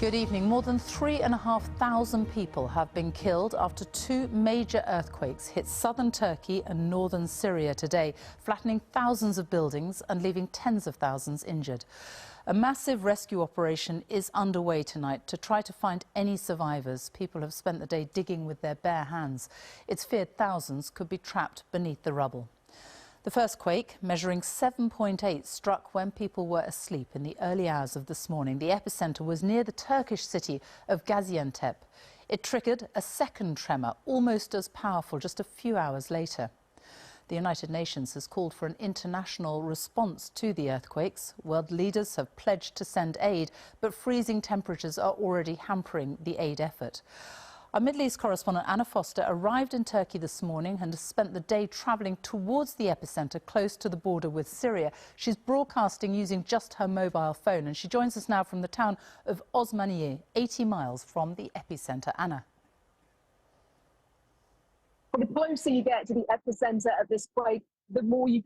Good evening. More than 3,500 people have been killed after two major earthquakes hit southern Turkey and northern Syria today, flattening thousands of buildings and leaving tens of thousands injured. A massive rescue operation is underway tonight to try to find any survivors. People have spent the day digging with their bare hands. It's feared thousands could be trapped beneath the rubble. The first quake, measuring 7.8, struck when people were asleep in the early hours of this morning. The epicenter was near the Turkish city of Gaziantep. It triggered a second tremor, almost as powerful, just a few hours later. The United Nations has called for an international response to the earthquakes. World leaders have pledged to send aid, but freezing temperatures are already hampering the aid effort. Our Middle East correspondent Anna Foster arrived in Turkey this morning and has spent the day travelling towards the epicenter close to the border with Syria. She's broadcasting using just her mobile phone, and she joins us now from the town of Osmaniye, 80 miles from the epicenter. Anna. The closer you get to the epicenter of this quake, the more you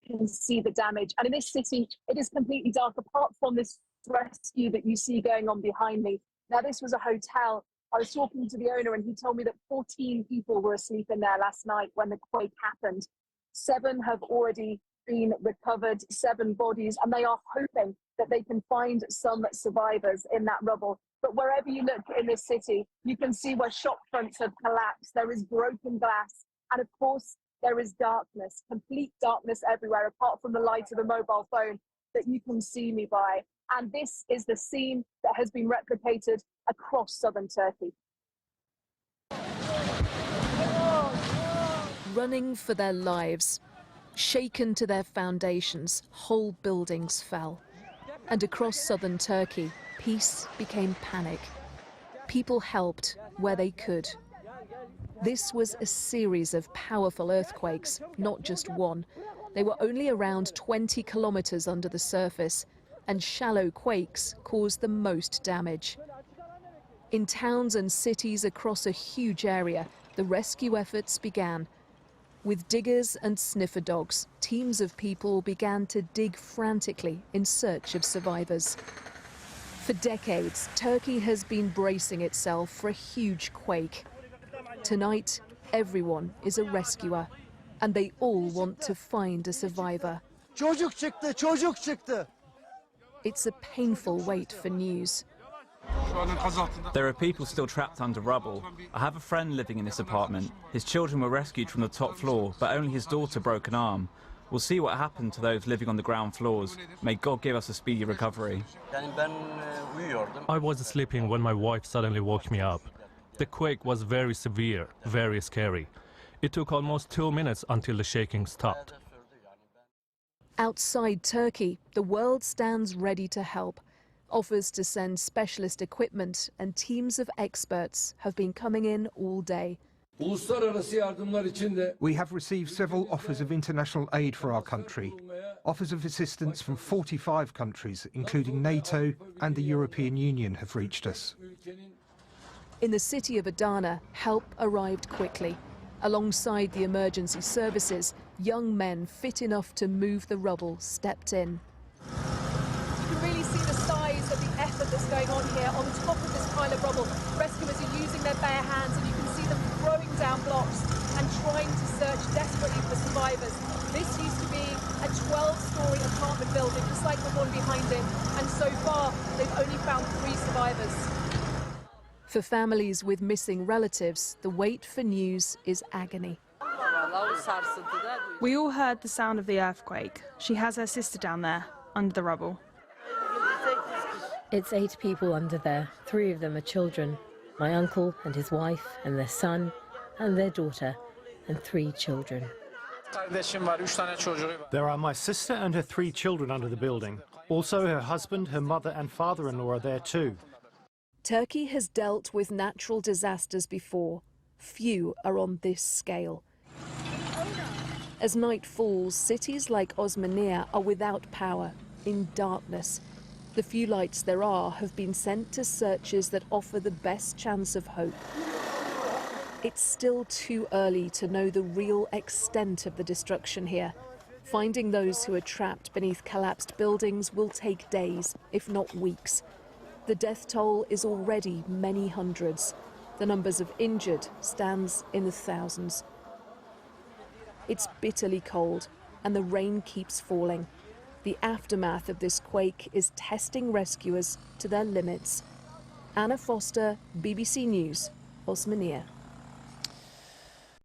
can see the damage. And in this city, it is completely dark, apart from this rescue that you see going on behind me. Now, this was a hotel. I was talking to the owner and he told me that 14 people were asleep in there last night when the quake happened. 7 have already been recovered, 7 bodies, and they are hoping that they can find some survivors in that rubble. But wherever you look in this city, you can see where shop fronts have collapsed. There is broken glass. And of course, there is darkness, complete darkness everywhere, apart from the light of the mobile phone that you can see me by. And this is the scene that has been replicated across southern Turkey. Running for their lives, shaken to their foundations, whole buildings fell. And across southern Turkey, peace became panic. People helped where they could. This was a series of powerful earthquakes, not just one. They were only around 20 kilometers under the surface, and shallow quakes caused the most damage. In towns and cities across a huge area, the rescue efforts began. With diggers and sniffer dogs, teams of people began to dig frantically in search of survivors. For decades, Turkey has been bracing itself for a huge quake. Tonight, everyone is a rescuer, and they all want to find a survivor. Çocuk çıktı, çocuk çıktı. It's a painful wait for news. There are people still trapped under rubble. I have a friend living in this apartment. His children were rescued from the top floor, but only his daughter broke an arm. We'll see what happened to those living on the ground floors. May God give us a speedy recovery. I was sleeping when my wife suddenly woke me up. The quake was very severe, very scary. It took almost 2 minutes until the shaking stopped. Outside Turkey, the world stands ready to help. Offers to send specialist equipment and teams of experts have been coming in all day. We have received several offers of international aid for our country. Offers of assistance from 45 countries, including NATO and the European Union, have reached us. In the city of Adana, help arrived quickly. Alongside the emergency services, young men fit enough to move the rubble stepped in. You can really see the size of the effort that's going on here on top of this pile of rubble. Rescuers are using their bare hands, and you can see them throwing down blocks and trying to search desperately for survivors. This used to be a 12-story apartment building, just like the one behind it, and so far they've only found 3 survivors. For families with missing relatives, the wait for news is agony. We all heard the sound of the earthquake. She has her sister down there, under the rubble. It's 8 people under there. 3 of them are children. My uncle and his wife and their son and their daughter and 3 children. There are my sister and her 3 children under the building. Also her husband, her mother and father-in-law are there too. Turkey has dealt with natural disasters before. Few are on this scale. As night falls, cities like Osmaniye are without power, in darkness. The few lights there are have been sent to searches that offer the best chance of hope. It's still too early to know the real extent of the destruction here. Finding those who are trapped beneath collapsed buildings will take days, if not weeks. The death toll is already many hundreds. The numbers of injured stands in the thousands. It's bitterly cold and the rain keeps falling. The aftermath of this quake is testing rescuers to their limits. Anna Foster, BBC News, Osmania.